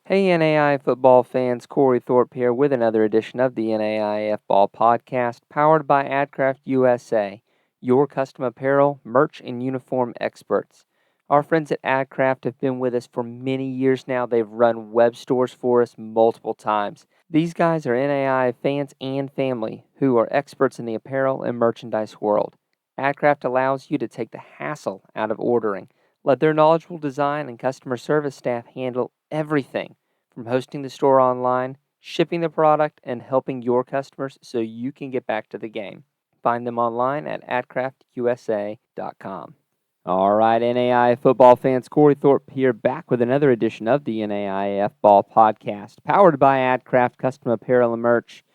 Hey NAI football fans, Corey Thorpe here with another edition of the NAIFBALL Podcast, powered by AdCraft USA, your custom apparel, merch, and uniform experts. Our friends at AdCraft have been with us for many years now. They've run web stores for us multiple times. These guys are NAI fans and family who are experts in the apparel and merchandise world. AdCraft allows you to take the hassle out of ordering. Let their knowledgeable design and customer service staff handle everything from hosting the store online, shipping the product, and helping your customers so you can get back to the game. Find them online at adcraftusa.com. All right, NAI football fans, Corey Thorpe here back with another edition of the NAIF Ball Podcast, powered by AdCraft Custom Apparel and Merch.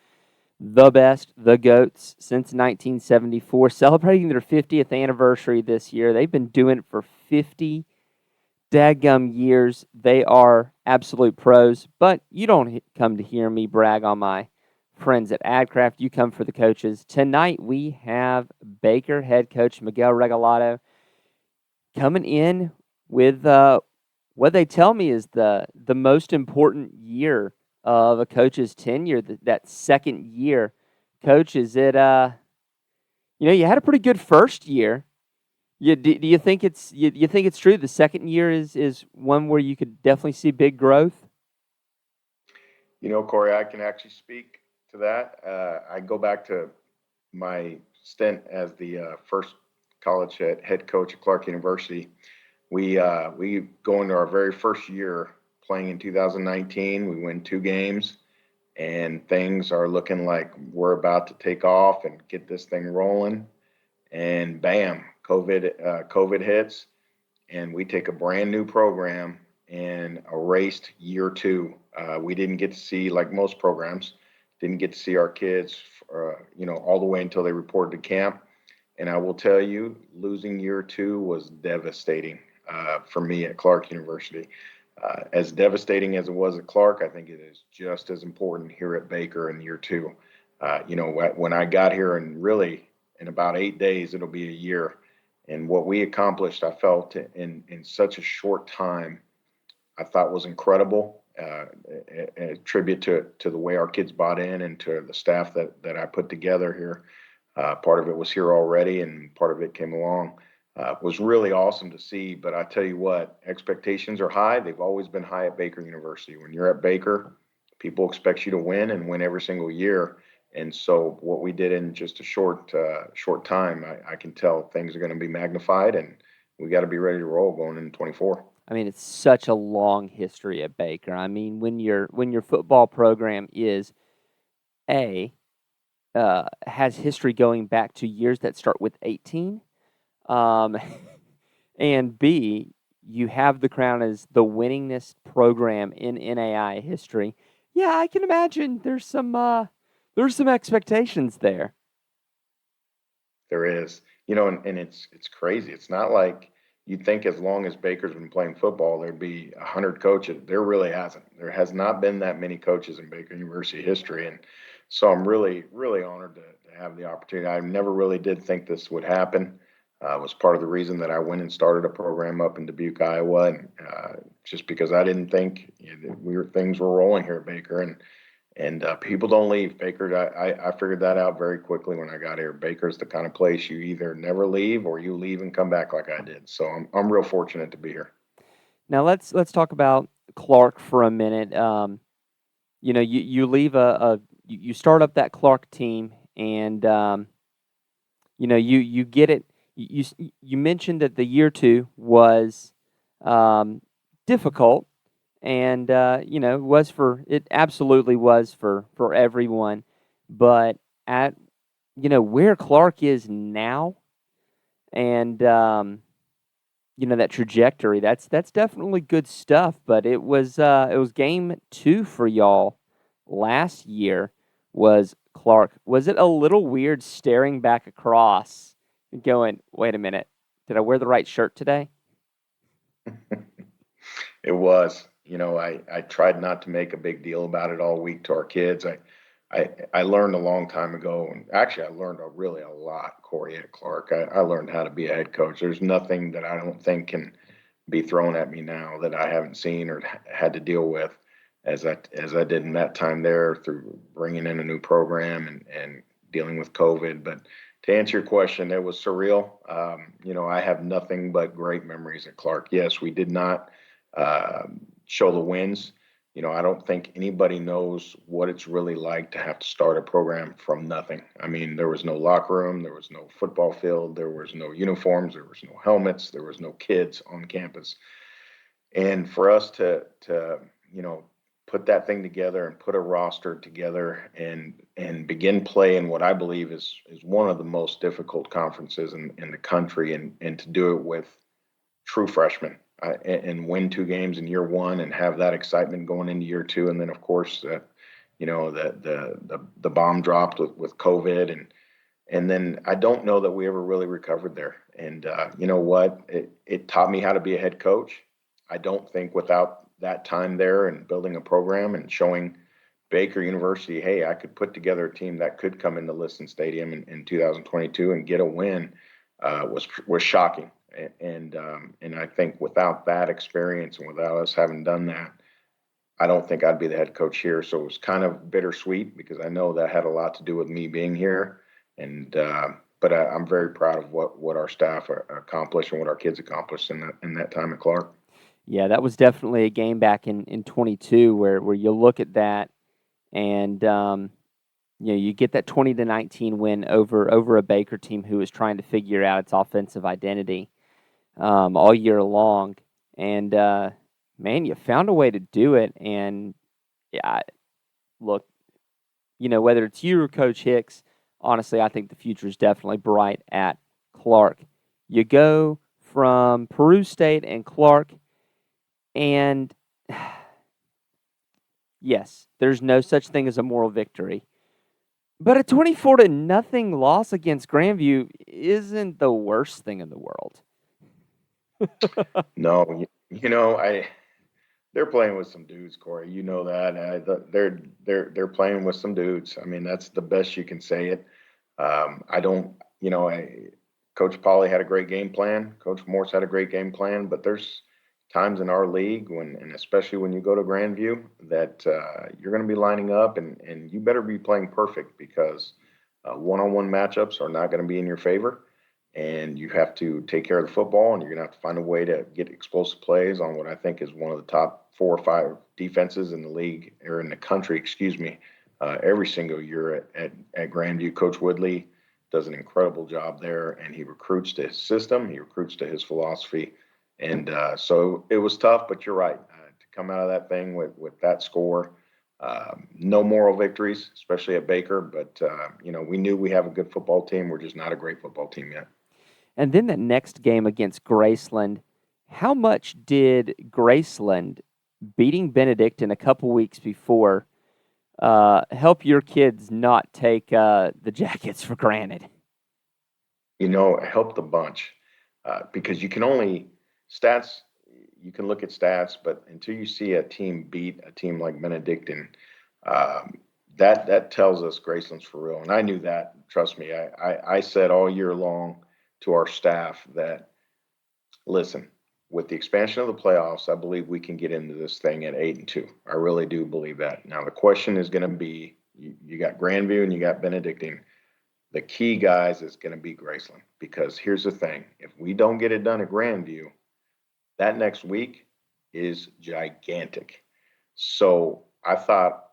The best, the GOATs, since 1974, celebrating their 50th anniversary this year. They've been doing it for 50 dadgum years. They are absolute pros, but you don't come to hear me brag on my friends at AdCraft. You come for the coaches. Tonight we have Baker head coach Miguel Regalado coming in with what they tell me is the most important year of a coach's tenure, that second year. Coach, is it you had a pretty good first year. Do you think you think it's true? The second year is one where you could definitely see big growth. Corey, I can actually speak to that. I go back to my stint as the first college head coach at Clark University. We go into our very first year playing in 2019. We win 2 games, and things are looking like we're about to take off and get this thing rolling. And bam, COVID hits, and we take a brand new program and erased year 2. We didn't get to see, like most programs, didn't get to see our kids, all the way until they reported to camp. And I will tell you, losing year 2 was devastating for me at Clark University. As devastating as it was at Clark, I think it is just as important here at Baker in year 2. When I got here, and really in about 8 days, it'll be a year. And what we accomplished, I felt in such a short time, I thought was incredible. A tribute to the way our kids bought in and to the staff that I put together here. Part of it was here already, and part of it came along. Was really awesome to see. But I tell you what, expectations are high. They've always been high at Baker University. When you're at Baker, people expect you to win and win every single year. And so what we did in just a short time, I can tell things are going to be magnified, and we got to be ready to roll going into 24. I mean, it's such a long history at Baker. I mean, when your football program is has history going back to years that start with 18, and B, you have the crown as the winningest program in NAI history. Yeah, I can imagine there's some expectations there. There is, and it's crazy. It's not like you'd think as long as Baker's been playing football, there'd be 100 coaches. There really hasn't. There has not been that many coaches in Baker University history, and so I'm really, really honored to have the opportunity. I never really did think this would happen. It was part of the reason that I went and started a program up in Dubuque, Iowa, and just because I didn't think things were rolling here at Baker, and people don't leave Baker. I figured that out very quickly when I got here. Baker's the kind of place you either never leave or you leave and come back like I did. So I'm real fortunate to be here. Now let's talk about Clark for a minute. You leave you start up that Clark team, and you get it. You mentioned that the year 2 was difficult, and it absolutely was for everyone. But at where Clark is now, and that trajectory, that's definitely good stuff. But it was game 2 for y'all last year. Was Clark? Was it a little weird staring back across and going, wait a minute, did I wear the right shirt today? It was, I tried not to make a big deal about it all week to our kids. I learned a long time ago, and actually I learned really a lot, Corey, at Clark. I learned how to be a head coach. There's nothing that I don't think can be thrown at me now that I haven't seen or had to deal with. as I did in that time there through bringing in a new program and dealing with COVID. But to answer your question, it was surreal. I have nothing but great memories at Clark. Yes, we did not uh, show the wins. I don't think anybody knows what it's really like to have to start a program from nothing. I mean, there was no locker room, there was no football field, there was no uniforms, there was no helmets, there was no kids on campus. And for us to put that thing together and put a roster together and begin play in what I believe is one of the most difficult conferences in the country, and to do it with true freshmen, and win 2 games in year one and have that excitement going into year two. And then of course the bomb dropped with COVID, and then I don't know that we ever really recovered there. And you know what? It taught me how to be a head coach. I don't think without that time there and building a program and showing Baker University, hey, I could put together a team that could come into Liston Stadium in 2022 and get a win, was shocking. And I think without that experience and without us having done that, I don't think I'd be the head coach here. So it was kind of bittersweet because I know that had a lot to do with me being here. And but I'm very proud of what our staff accomplished and what our kids accomplished in that time at Clark. Yeah, that was definitely a game back in 22 where you look at that and you get that 20-19 win over a Baker team who was trying to figure out its offensive identity all year long, and man, you found a way to do it. And yeah, look, whether it's you or Coach Hicks, honestly, I think the future is definitely bright at Clark. You go from Peru State and Clark, and yes, there's no such thing as a moral victory. But a 24-0 loss against Grandview isn't the worst thing in the world. No, they're playing with some dudes, Corey. You know that. They're playing with some dudes. I mean, that's the best you can say it. I don't, Coach Polly had a great game plan. Coach Morse had a great game plan, but there's times in our league and especially when you go to Grandview, that you're going to be lining up, and you better be playing perfect because one-on-one matchups are not going to be in your favor, and you have to take care of the football, and you're going to have to find a way to get explosive plays on what I think is one of the top 4 or 5 defenses in the league, or in the country, excuse me, every single year at Grandview. Coach Woodley does an incredible job there, and he recruits to his system, he recruits to his philosophy. And so it was tough, but you're right. To come out of that thing with that score, no moral victories, especially at Baker. But, we knew we have a good football team. We're just not a great football team yet. And then that next game against Graceland, how much did Graceland beating Benedictine a couple weeks before help your kids not take the Jackets for granted? It helped a bunch because you can look at stats, but until you see a team beat a team like Benedictine, that tells us Graceland's for real. And I knew that. Trust me. I said all year long to our staff that, listen, with the expansion of the playoffs, I believe we can get into this thing at 8-2. I really do believe that. Now the question is going to be, you got Grandview and you got Benedictine. The key, guys, is going to be Graceland, because here's the thing: if we don't get it done at Grandview, that next week is gigantic. So I thought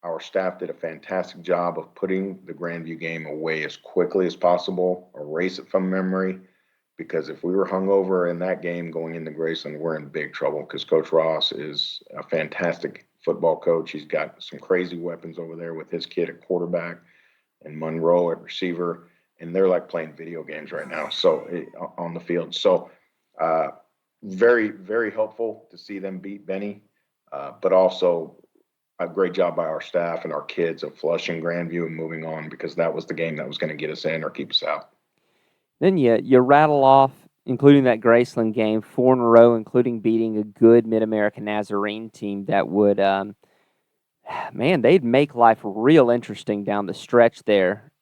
our staff did a fantastic job of putting the Grandview game away as quickly as possible, erase it from memory, because if we were hungover in that game going into Graceland, we're in big trouble, because Coach Ross is a fantastic football coach. He's got some crazy weapons over there with his kid at quarterback and Monroe at receiver, and they're like playing video games right now. So on the field. So very, very helpful to see them beat Benny, but also a great job by our staff and our kids of flushing Grandview and moving on, because that was the game that was going to get us in or keep us out. Then you rattle off, including that Graceland game, 4 in a row, including beating a good Mid-American Nazarene team that would, man, they'd make life real interesting down the stretch there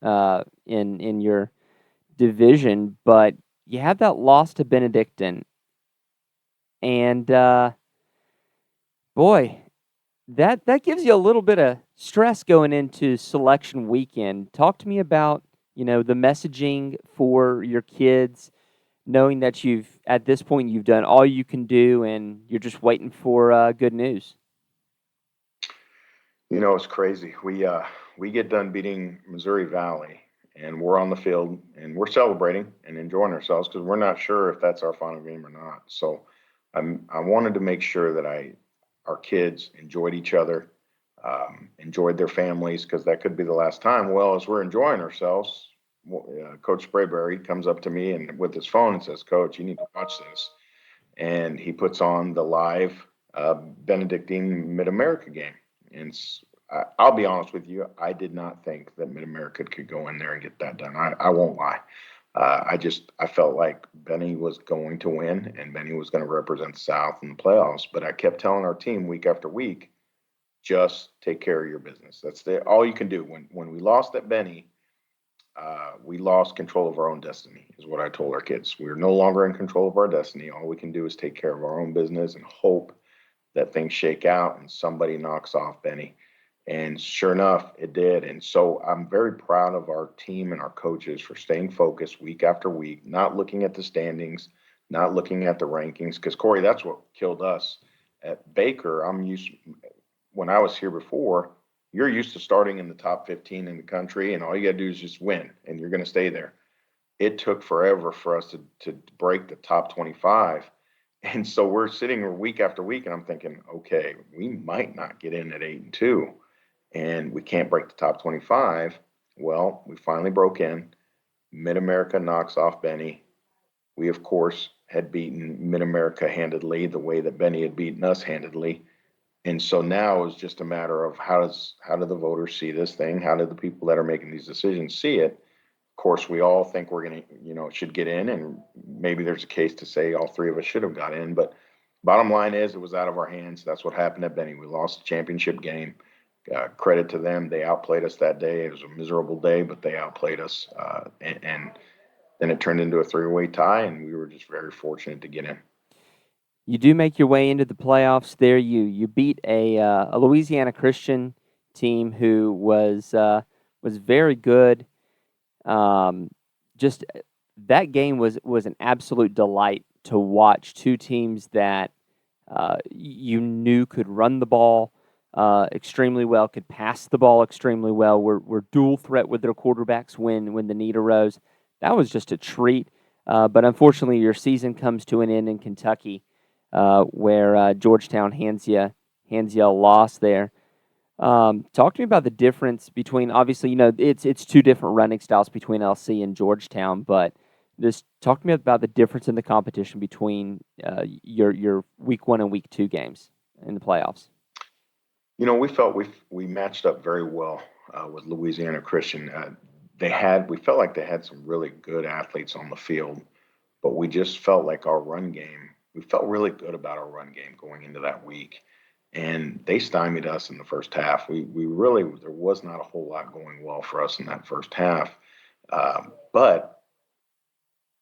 in your division. But you had that loss to Benedictine, and boy, That gives you a little bit of stress going into selection weekend. Talk to me about, the messaging for your kids, knowing that you've at this point you've done all you can do and you're just waiting for good news. It's crazy. We get done beating Missouri Valley, and we're on the field and we're celebrating and enjoying ourselves because we're not sure if that's our final game or not. So I wanted to make sure that our kids enjoyed each other, enjoyed their families because that could be the last time. Well, as we're enjoying ourselves, Coach Sprayberry comes up to me and with his phone and says, "Coach, you need to watch this." And he puts on the live Benedictine Mid America game. And I'll be honest with you, I did not think that Mid America could go in there and get that done. I won't lie. I felt like Benny was going to win and Benny was going to represent the South in the playoffs. But I kept telling our team week after week, just take care of your business. That's all you can do. When we lost at Benny, we lost control of our own destiny, is what I told our kids. We're no longer in control of our destiny. All we can do is take care of our own business and hope that things shake out and somebody knocks off Benny. And sure enough, it did. And so I'm very proud of our team and our coaches for staying focused week after week, not looking at the standings, not looking at the rankings. Because, Corey, that's what killed us. At Baker, when I was here before, you're used to starting in the top 15 in the country, and all you got to do is just win, and you're going to stay there. It took forever for us to break the top 25. And so we're sitting week after week, and I'm thinking, okay, we might not get in at 8-2, and we can't break the top 25. Well, we finally broke in. Mid America knocks off Benny. We, of course, had beaten Mid America handedly, the way that Benny had beaten us handedly. And so now it's just a matter of how do the voters see this thing? How do the people that are making these decisions see it? Of course, we all think we're going to, should get in, and maybe there's a case to say all three of us should have got in. But bottom line is, it was out of our hands. That's what happened at Benny. We lost the championship game. Credit to them. They outplayed us that day. It was a miserable day, but they outplayed us. And then it turned into a three-way tie, and we were just very fortunate to get in. You do make your way into the playoffs there. You beat a Louisiana Christian team who was very good. Just that game was an absolute delight to watch. Two teams that you knew could run the ball extremely well, could pass the ball extremely well. Were dual threat with their quarterbacks when the need arose. That was just a treat. But unfortunately, your season comes to an end in Kentucky, where Georgetown hands you a loss there. Talk to me about the difference between, obviously, it's two different running styles between LC and Georgetown, but just talk to me about the difference in the competition between your week 1 and week 2 games in the playoffs. We felt we matched up very well with Louisiana Christian. We felt like they had some really good athletes on the field, but we just felt like we felt really good about our run game going into that week. And they stymied us in the first half. There was not a whole lot going well for us in that first half. But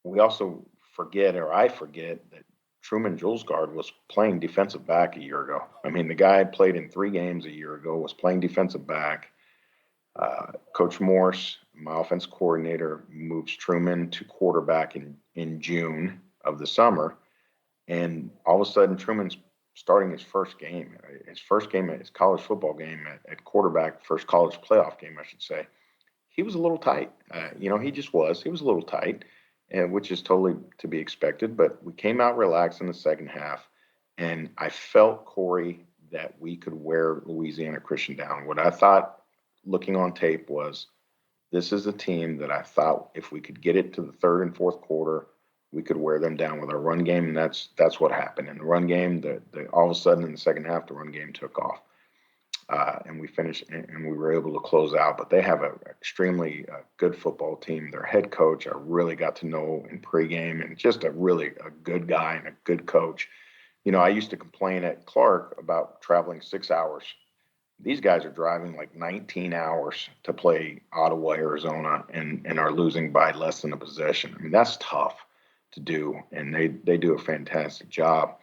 we also I forget that Truman Juelsgaard was playing defensive back a year ago. I mean, the guy played in 3 games a year ago, was playing defensive back. Coach Morse, my offense coordinator, moves Truman to quarterback in June of the summer. And all of a sudden, Truman's starting his first game at his college football game at quarterback, first college playoff game, I should say. He was a little tight. He just was. He was a little tight, which is totally to be expected. But we came out relaxed in the second half, and I felt, Corey, that we could wear Louisiana Christian down. What I thought, looking on tape, was this is a team that I thought if we could get it to the third and fourth quarter, we could wear them down with our run game, and that's what happened. In the run game, all of a sudden in the second half, the run game took off, and we finished, and we were able to close out. But they have an extremely good football team. Their head coach, I really got to know in pregame, and just a good guy and a good coach. I used to complain at Clark about traveling 6 hours. These guys are driving like 19 hours to play Ottawa, Arizona, and are losing by less than a possession. I mean, that's tough to do, and they do a fantastic job.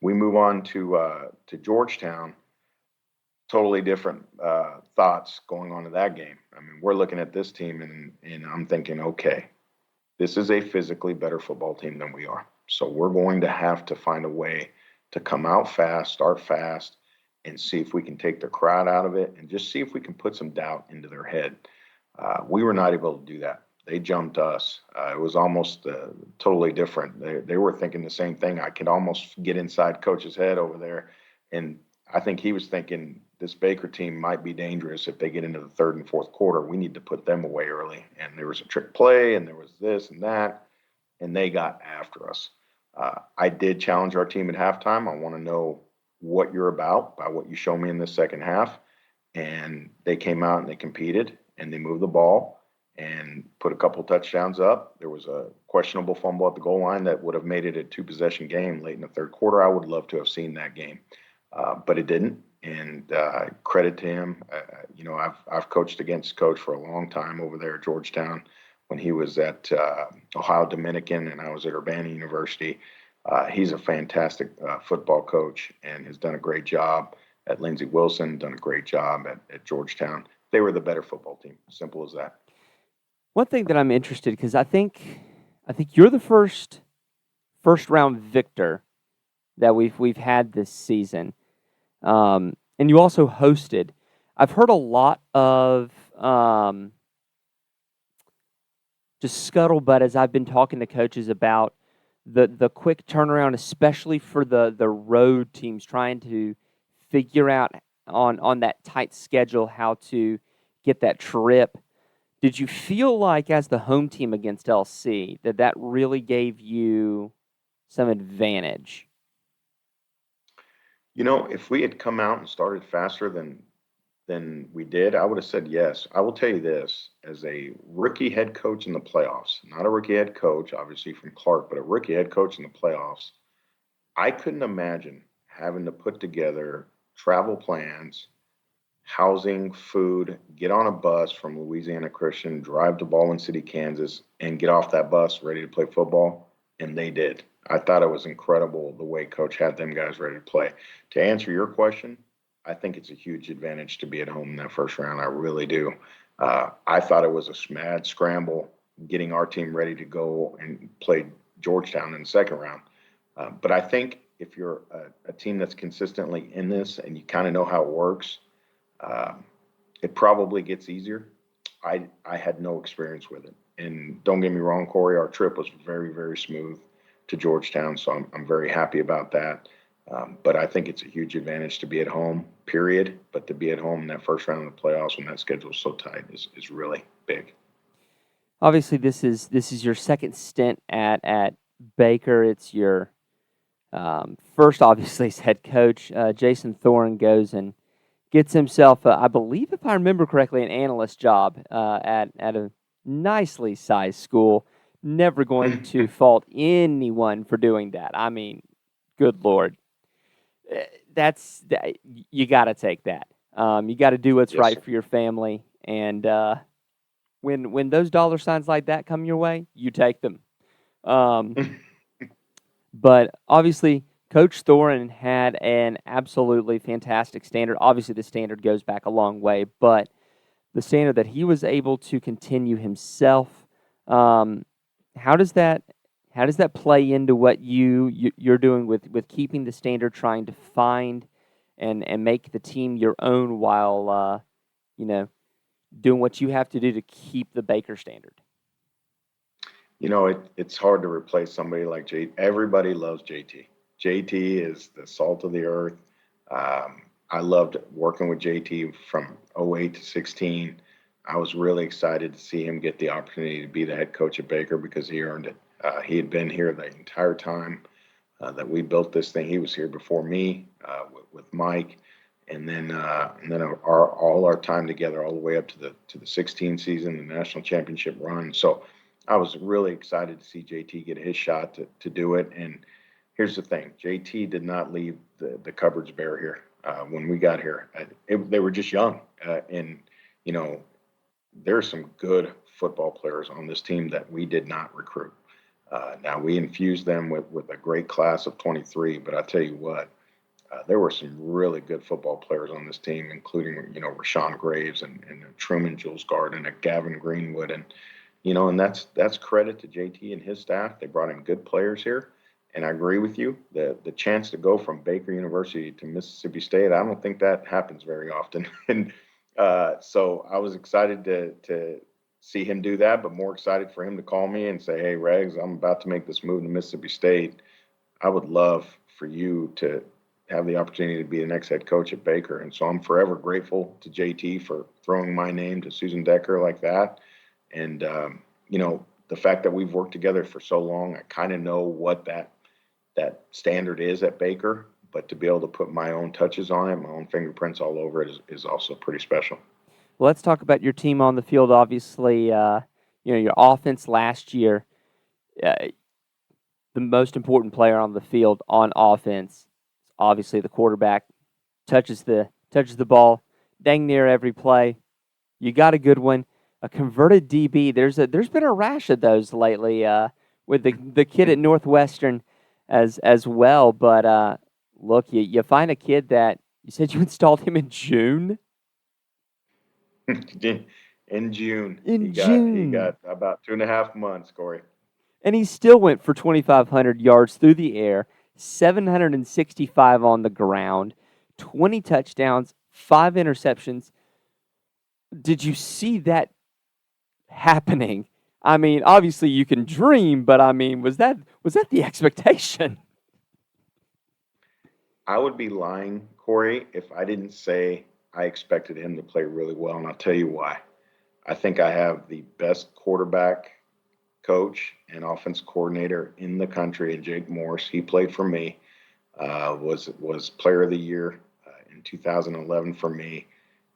We move on to Georgetown. totally different thoughts going on to that game. I mean, we're looking at this team, and I'm thinking, okay, this is a physically better football team than we are. So we're going to have to find a way to come out fast, start fast, and see if we can take the crowd out of it and just see if we can put some doubt into their head. We were not able to do that. They jumped us. It was almost totally different. They were thinking the same thing. I could almost get inside coach's head over there. And I think he was thinking this Baker team might be dangerous if they get into the third and fourth quarter. We need to put them away early. And there was a trick play, and there was this and that, and they got after us. I did challenge our team at halftime. I want to know what you're about by what you show me in the second half. And they came out and they competed and they moved the ball and put a couple touchdowns up. There was a questionable fumble at the goal line that would have made it a 2-possession game late in the third quarter. I would love to have seen that game, but it didn't. And credit to him. I've coached against coach for a long time over there at Georgetown when he was at Ohio Dominican and I was at Urbana University. He's a fantastic football coach and has done a great job at Lindsey Wilson, done a great job at Georgetown. They were the better football team. Simple as that. One thing that I'm interested, because I think you're the first round victor that we've had this season, and you also hosted. I've heard a lot of just scuttlebutt as I've been talking to coaches about the quick turnaround, especially for the road teams trying to figure out on that tight schedule how to get that trip. Did you feel like as the home team against LC that really gave you some advantage? If we had come out and started faster than we did, I would have said yes. I will tell you this, as a rookie head coach in the playoffs, not a rookie head coach, obviously from Clark, but a rookie head coach in the playoffs, I couldn't imagine having to put together travel plans, housing, food, get on a bus from Louisiana Christian, drive to Baldwin City, Kansas, and get off that bus ready to play football. And they did. I thought it was incredible the way Coach had them guys ready to play. To answer your question, I think it's a huge advantage to be at home in that first round. I really do. I thought it was a mad scramble getting our team ready to go and play Georgetown in the second round. But I think if you're a team that's consistently in this and you kind of know how it works, it probably gets easier. I had no experience with it. And don't get me wrong, Corey, our trip was very, very smooth to Georgetown, so I'm very happy about that. But I think it's a huge advantage to be at home, period. But to be at home in that first round of the playoffs when that schedule is so tight is really big. Obviously, this is your second stint at Baker. It's your first, obviously, as head coach. Jason Thorne goes and gets himself, I believe, if I remember correctly, an analyst job at a nicely sized school. Never going to fault anyone for doing that. I mean, good Lord. You got to take that. You got to do what's Yes, right sir. for your family. And when those dollar signs like that come your way, you take them. But obviously, Coach Thorin had an absolutely fantastic standard. Obviously, the standard goes back a long way, but the standard that he was able to continue himself, how does that play into what you're doing with keeping the standard, trying to find and make the team your own while doing what you have to do to keep the Baker standard? It's hard to replace somebody like JT. Everybody loves JT. JT is the salt of the earth. I loved working with JT from '08 to 16. I was really excited to see him get the opportunity to be the head coach at Baker because he earned it. He had been here the entire time that we built this thing. He was here before me with Mike, and then all our time together, all the way up to the 16 season, the national championship run. So I was really excited to see JT get his shot to do it. And here's the thing: JT did not leave the cupboards bare here when we got here. They were just young, and there are some good football players on this team that we did not recruit. Now we infused them with a great class of 23, but I tell you what, there were some really good football players on this team, including, Rashawn Graves and Truman Juelsgaard and a Gavin Greenwood. And that's credit to JT and his staff. They brought in good players here. And I agree with you. The chance to go from Baker University to Mississippi State, I don't think that happens very often. And so I was excited to see him do that, but more excited for him to call me and say, "Hey, Regs, I'm about to make this move to Mississippi State. I would love for you to have the opportunity to be the next head coach at Baker." And so I'm forever grateful to JT for throwing my name to Susan Decker like that. And, the fact that we've worked together for so long, I kind of know what that standard is at Baker, but to be able to put my own touches on it, my own fingerprints all over it is also pretty special. Well, let's talk about your team on the field. Obviously, your offense last year, the most important player on the field on offense, obviously the quarterback, touches the ball dang near every play. You got a good one. A converted DB. There's been a rash of those lately with the kid at Northwestern as well. But look, you find a kid that you said you installed him in June. In June, In he June. got about 2.5 months, Corey. And he still went for 2,500 yards through the air, 765 on the ground, 20 touchdowns, 5 interceptions. Did you see that happening? I mean, obviously you can dream, but I mean, was that the expectation? I would be lying, Corey, if I didn't say I expected him to play really well, and I'll tell you why. I think I have the best quarterback coach and offense coordinator in the country, and Jake Morris. He played for me, was Player of the Year in 2011 for me.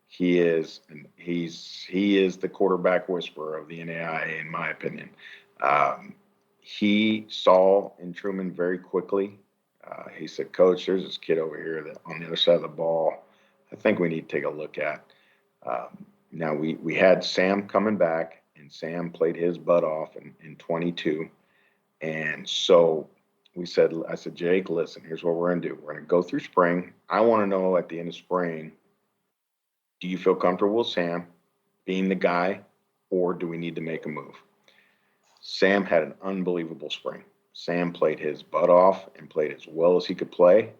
He is the quarterback whisperer of the NAIA, in my opinion. He saw in Truman very quickly. He said, "Coach, there's this kid over here that on the other side of the ball, I think we need to take a look at." Now we had Sam coming back, and Sam played his butt off in 22, and so I said, "Jake, listen, here's what we're gonna do. We're gonna go through spring. I want to know at the end of spring, do you feel comfortable with Sam being the guy, or do we need to make a move?" Sam had an unbelievable spring. Sam played his butt off and played as well as he could play,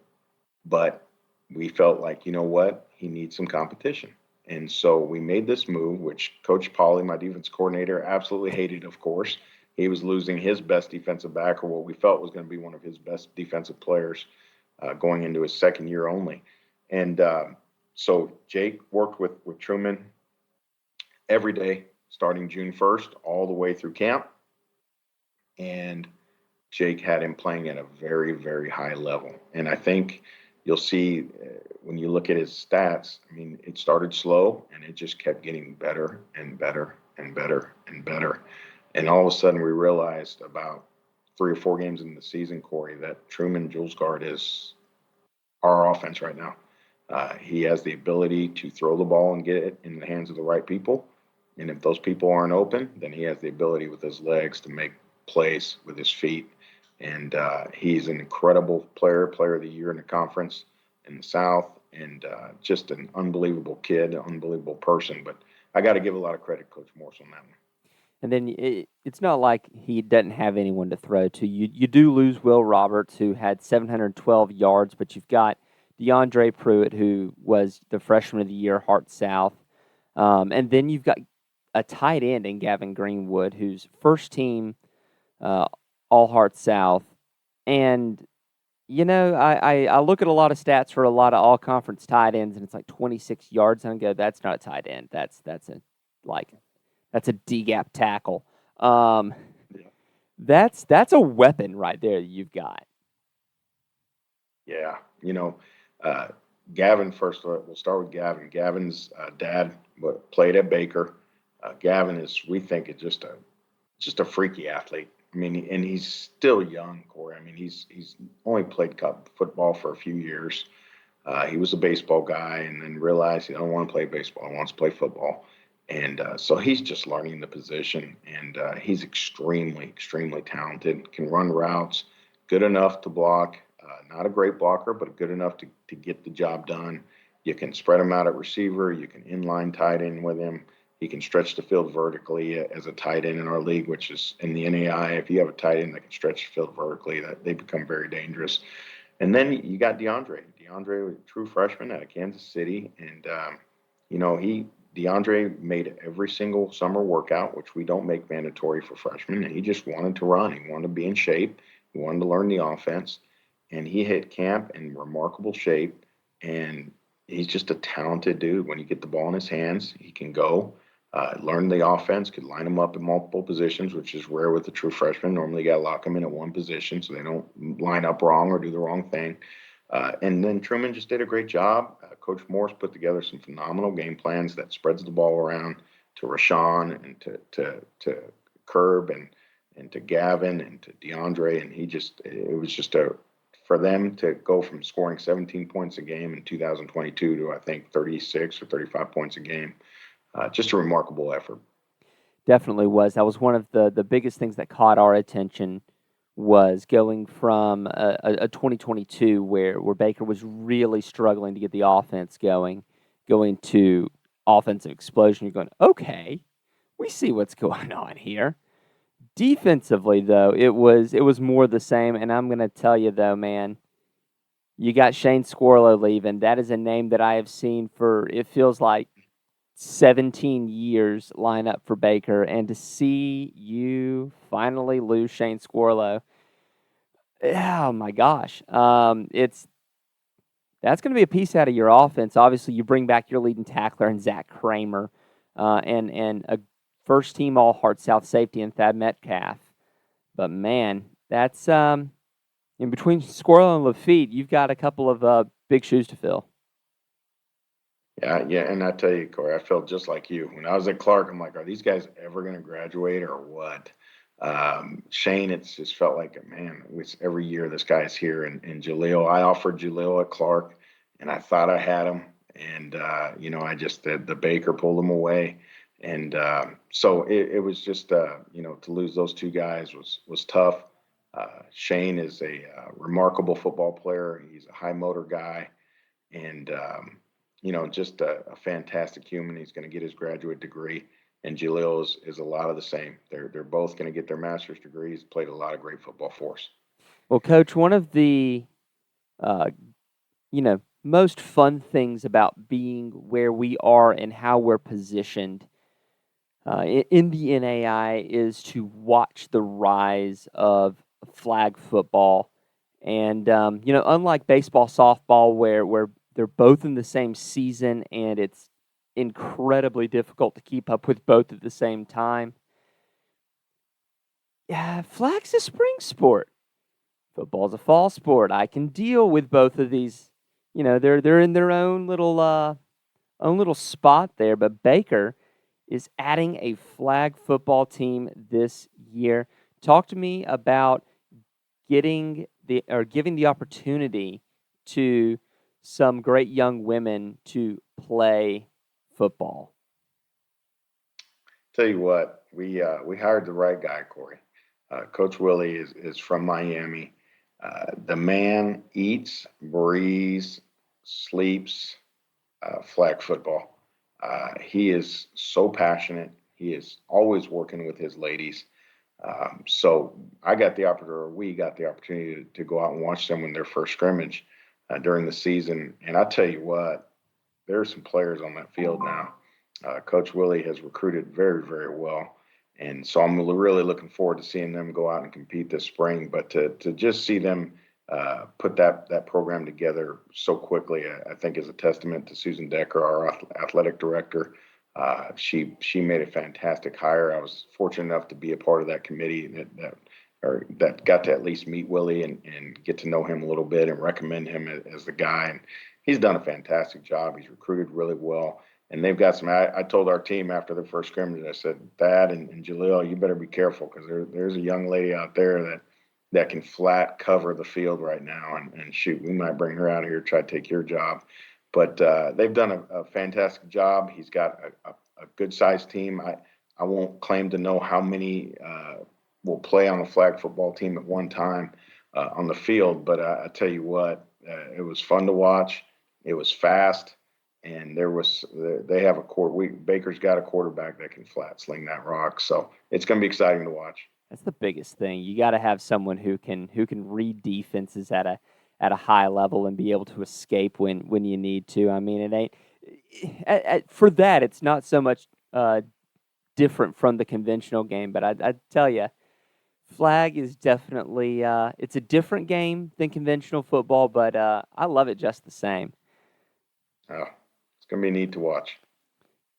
but we felt like, you know what, he needs some competition. And so we made this move, which Coach Pauly, my defense coordinator, absolutely hated, of course. He was losing his best defensive back, or what we felt was going to be one of his best defensive players going into his second year only. And so Jake worked with Truman every day, starting June 1st, all the way through camp. And Jake had him playing at a very, very high level. And I think you'll see when you look at his stats, I mean, it started slow and it just kept getting better and better and better and better. And all of a sudden we realized about 3 or 4 games in the season, Corey, that Truman Juelsgaard is our offense right now. He has the ability to throw the ball and get it in the hands of the right people. And if those people aren't open, then he has the ability with his legs to make plays with his feet. And he's an incredible player of the year in the conference in the South, and just an unbelievable kid, an unbelievable person. But I got to give a lot of credit to Coach Morse on that one. And then it's not like he doesn't have anyone to throw to. You do lose Will Roberts, who had 712 yards, but you've got DeAndre Pruitt, who was the freshman of the year, Hart South. And then you've got a tight end in Gavin Greenwood, who's first team All Heart South. And, I look at a lot of stats for a lot of all-conference tight ends, and it's like 26 yards, and I go, that's not a tight end. That's a D-gap tackle. That's a weapon right there that you've got. Yeah. Gavin, first, we'll start with Gavin. Gavin's dad played at Baker. Gavin we think, is just a freaky athlete. I mean, and he's still young, Corey. I mean, he's only played football for a few years. He was a baseball guy and then realized he don't want to play baseball. He wants to play football. And so he's just learning the position. And he's extremely, extremely talented, can run routes, good enough to block. Not a great blocker, but good enough to get the job done. You can spread him out at receiver. You can inline tight end with him. He can stretch the field vertically as a tight end in our league, which is in the NAI. If you have a tight end that can stretch the field vertically, that they become very dangerous. And then you got DeAndre. DeAndre was a true freshman out of Kansas City, and DeAndre made every single summer workout, which we don't make mandatory for freshmen, and he just wanted to run. He wanted to be in shape. He wanted to learn the offense, and he hit camp in remarkable shape. And he's just a talented dude. When you get the ball in his hands, he can go. Learn the offense, could line them up in multiple positions, which is rare with a true freshman. Normally, you got to lock them in at one position so they don't line up wrong or do the wrong thing. And then Truman just did a great job. Coach Morris put together some phenomenal game plans that spreads the ball around to Rashawn and to Curb and to Gavin and to DeAndre. And it was just for them to go from scoring 17 points a game in 2022 to, I think, 36 or 35 points a game. Just a remarkable effort. Definitely was. That was one of the biggest things that caught our attention, was going from a 2022 where Baker was really struggling to get the offense going to offensive explosion. You're going, okay, we see what's going on here. Defensively, though, it was more the same. And I'm going to tell you, though, man, you got Shane Squirlo leaving. That is a name that I have seen for, it feels like, 17 years line up for Baker, and to see you finally lose Shane Squirlo, oh my gosh, that's going to be a piece out of your offense. Obviously, you bring back your leading tackler and Zach Kramer, and a first team All Heart South safety in Thad Metcalf. But man, that's in between Squirrel and Lafitte, you've got a couple of big shoes to fill. Yeah, and I tell you, Corey, I felt just like you. When I was at Clark, I'm like, are these guys ever going to graduate or what? Shane, it's just felt like, man, every year this guy's here. And Jaleel, I offered Jaleel at Clark, and I thought I had him. And, the Baker pulled him away. And so it was just, to lose those two guys was tough. Shane is a remarkable football player. He's a high motor guy. And, just a fantastic human. He's going to get his graduate degree, and Jaleel is a lot of the same. They're both going to get their master's degrees. Played a lot of great football for us. Well, Coach, one of the most fun things about being where we are and how we're positioned in the NAI is to watch the rise of flag football. And unlike baseball, softball, where they're both in the same season, and it's incredibly difficult to keep up with both at the same time. Yeah, flag's a spring sport. Football's a fall sport. I can deal with both of these. They're in their own little spot there. But Baker is adding a flag football team this year. Talk to me about giving the opportunity to some great young women to play football. Tell you what, we hired the right guy, Corey. Coach Willie is from Miami. The man eats, breathes, sleeps flag football. He is so passionate. He is always working with his ladies. So we got the opportunity to go out and watch them in their first scrimmage during the season. And I tell you what, there are some players on that field now. Coach Willie has recruited very, very well. And so I'm really looking forward to seeing them go out and compete this spring. But to just see them put that program together so quickly, I think is a testament to Susan Decker, our athletic director. She made a fantastic hire. I was fortunate enough to be a part of that committee that got to at least meet Willie and get to know him a little bit and recommend him as the guy. And he's done a fantastic job. He's recruited really well. And they've got some. I told our team after the first scrimmage, I said, Thad and Jaleel, you better be careful, because there's a young lady out there that can flat cover the field right now. And shoot, we might bring her out here to try to take your job. But they've done a fantastic job. He's got a good-sized team. I won't claim to know how many will play on a flag football team at one time, on the field. But I tell you what, it was fun to watch. It was fast, and they have Baker's got a quarterback that can flat sling that rock. So it's going to be exciting to watch. That's the biggest thing. You got to have someone who can read defenses at a high level and be able to escape when you need to. I mean, it ain't for that. It's not so much different from the conventional game, but I tell you, flag is definitely it's a different game than conventional football, but I love it just the same. Oh, it's going to be neat to watch.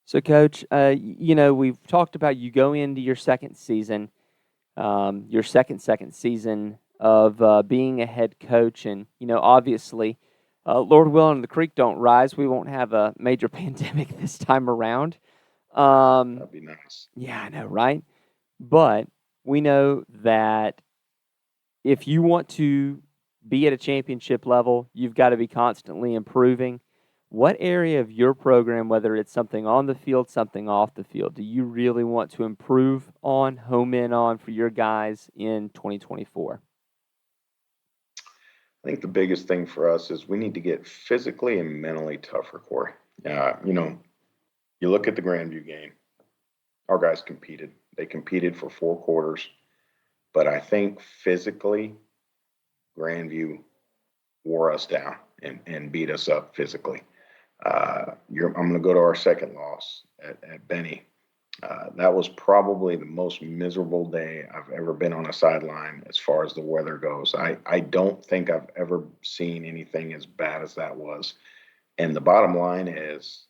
So, Coach, we've talked about you go into your second season, your second season of being a head coach, and obviously, Lord willing, the creek don't rise. We won't have a major pandemic this time around. That'd be nice. Yeah, I know, right? But we know that if you want to be at a championship level, you've got to be constantly improving. What area of your program, whether it's something on the field, something off the field, do you really want to improve on, home in on for your guys in 2024? I think the biggest thing for us is we need to get physically and mentally tougher, Corey. You look at the Grandview game, our guys competed. They competed for 4 quarters, but I think physically, Grandview wore us down and beat us up physically. I'm going to go to our second loss at Benny. That was probably the most miserable day I've ever been on a sideline as far as the weather goes. I don't think I've ever seen anything as bad as that was. And the bottom line is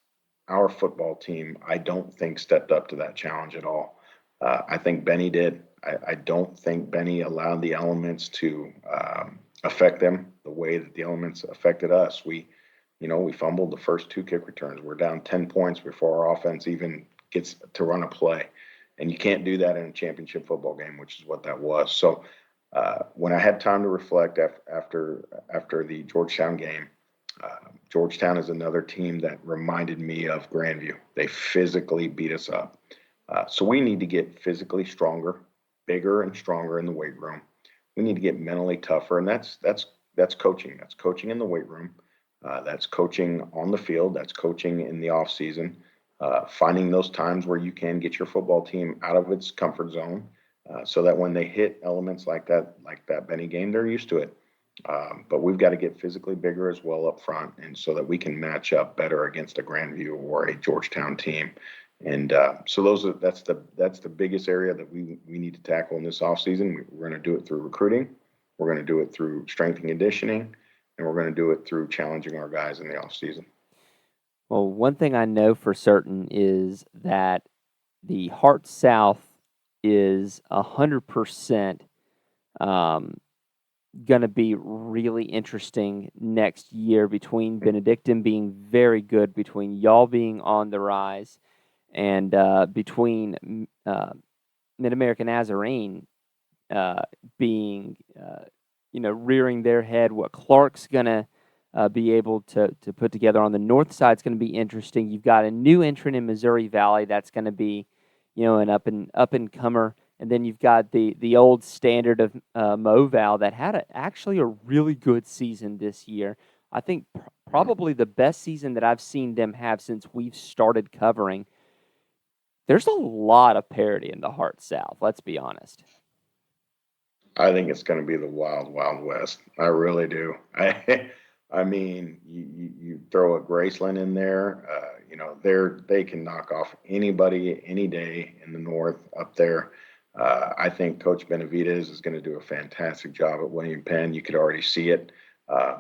our football team, I don't think stepped up to that challenge at all. I think Benny did. I don't think Benny allowed the elements to affect them the way that the elements affected us. We fumbled the first 2 kick returns. We're down 10 points before our offense even gets to run a play. And you can't do that in a championship football game, which is what that was. So when I had time to reflect after the Georgetown game, Georgetown is another team that reminded me of Grandview. They physically beat us up. So we need to get physically stronger, bigger and stronger in the weight room. We need to get mentally tougher, and that's coaching. That's coaching in the weight room. That's coaching on the field. That's coaching in the off season. Finding those times where you can get your football team out of its comfort zone, so that when they hit elements like that Benny game, they're used to it. But we've got to get physically bigger as well up front, and so that we can match up better against a Grandview or a Georgetown team. And so that's the biggest area that we need to tackle in this offseason. We're going to do it through recruiting. We're going to do it through strength and conditioning, and we're going to do it through challenging our guys in the offseason. Well, one thing I know for certain is that the Heart South is 100% going to be really interesting next year, between Benedictine being very good, between y'all being on the rise, and between Mid-American Nazarene being, rearing their head. What Clark's going to be able to put together on the north side is going to be interesting. You've got a new entrant in Missouri Valley that's going to be, an up and comer. And then you've got the old standard of Moval that had actually a really good season this year. I think probably the best season that I've seen them have since we've started covering. There's a lot of parity in the Heart South, let's be honest. I think it's going to be the wild, wild west. I really do. I mean, you throw a Graceland in there, they can knock off anybody any day in the north up there. I think Coach Benavidez is going to do a fantastic job at William Penn. You could already see it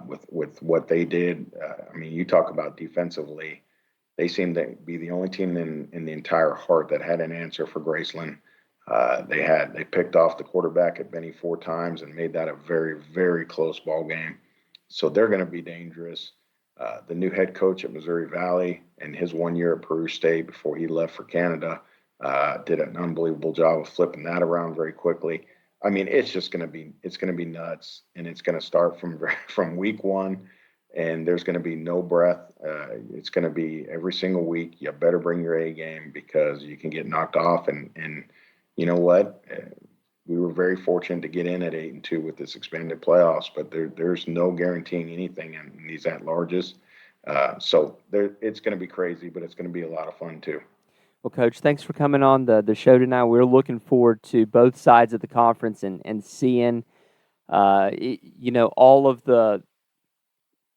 with what they did. You talk about defensively. They seem to be the only team in the entire Heart that had an answer for Graceland. They picked off the quarterback at Benny 4 times and made that a very, very close ball game. So they're going to be dangerous. The new head coach at Missouri Valley and his 1 year at Peru State before he left for Canada did an unbelievable job of flipping that around very quickly. It's going to be nuts, and it's going to start from week 1, and there's going to be no breath. It's going to be every single week. You better bring your A game, because you can get knocked off, and you know what? we were very fortunate to get in at 8-2 with this expanded playoffs, but there's no guaranteeing anything in these at-larges. So it's going to be crazy, but it's going to be a lot of fun too. Well, Coach, thanks for coming on the show tonight. We're looking forward to both sides of the conference and seeing, all of the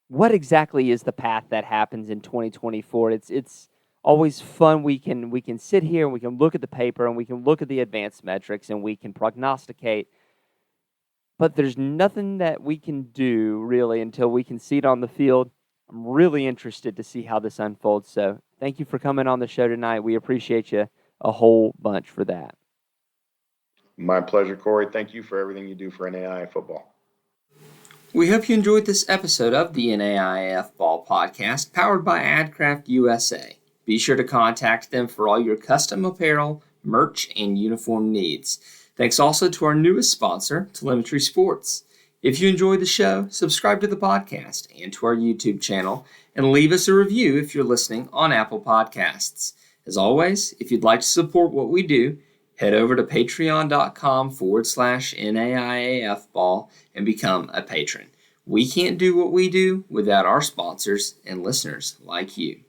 what exactly is the path that happens in 2024. It's always fun. We can sit here and we can look at the paper and we can look at the advanced metrics and we can prognosticate, but there's nothing that we can do really until we can see it on the field. I'm really interested to see how this unfolds. So thank you for coming on the show tonight. We appreciate you a whole bunch for that. My pleasure, Corey. Thank you for everything you do for NAIA football. We hope you enjoyed this episode of the NAIAFBALL Podcast, powered by AdCraft USA. Be sure to contact them for all your custom apparel, merch, and uniform needs. Thanks also to our newest sponsor, Telemetry Sports. If you enjoyed the show, subscribe to the podcast and to our YouTube channel, and leave us a review if you're listening on Apple Podcasts. As always, if you'd like to support what we do, head over to patreon.com/NAIAFBall and become a patron. We can't do what we do without our sponsors and listeners like you.